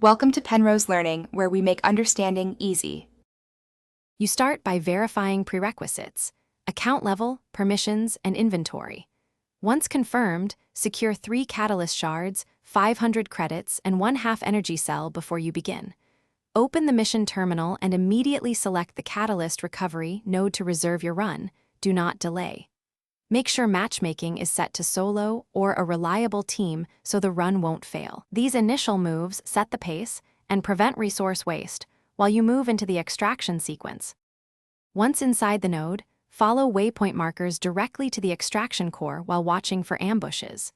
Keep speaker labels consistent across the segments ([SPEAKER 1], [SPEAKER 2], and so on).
[SPEAKER 1] Welcome to Penrose Learning, where we make understanding easy.
[SPEAKER 2] You start by verifying prerequisites: account level, permissions, and inventory. Once confirmed, secure 3 Catalyst shards, 500 credits, and 1/2 energy cell before you begin. Open the mission terminal and immediately select the Catalyst Recovery node to reserve your run. Do not delay. Make sure matchmaking is set to solo or a reliable team so the run won't fail. These initial moves set the pace and prevent resource waste while you move into the extraction sequence. Once inside the node, follow waypoint markers directly to the extraction core while watching for ambushes.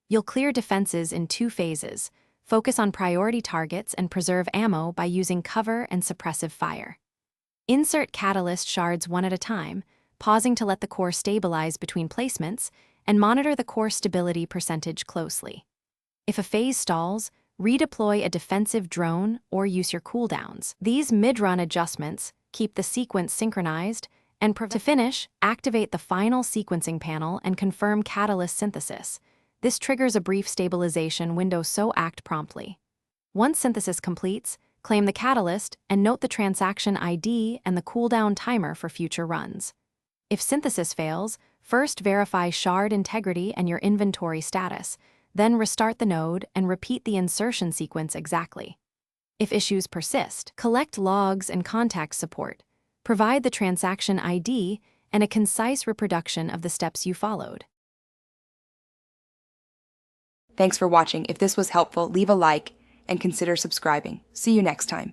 [SPEAKER 2] You'll clear defenses in 2 phases. Focus on priority targets and preserve ammo by using cover and suppressive fire. Insert catalyst shards one at a time, pausing to let the core stabilize between placements, and monitor the core stability percentage closely. If a phase stalls, redeploy a defensive drone or use your cooldowns. These mid-run adjustments keep the sequence synchronized, and to finish, activate the final sequencing panel and confirm catalyst synthesis. This triggers a brief stabilization window, so act promptly. Once synthesis completes, claim the catalyst and note the transaction ID and the cooldown timer for future runs. If synthesis fails, first verify shard integrity and your inventory status, then restart the node and repeat the insertion sequence exactly. If issues persist, collect logs and contact support. Provide the transaction ID and a concise reproduction of the steps you followed.
[SPEAKER 1] Thanks for watching. If this was helpful, leave a like and consider subscribing. See you next time.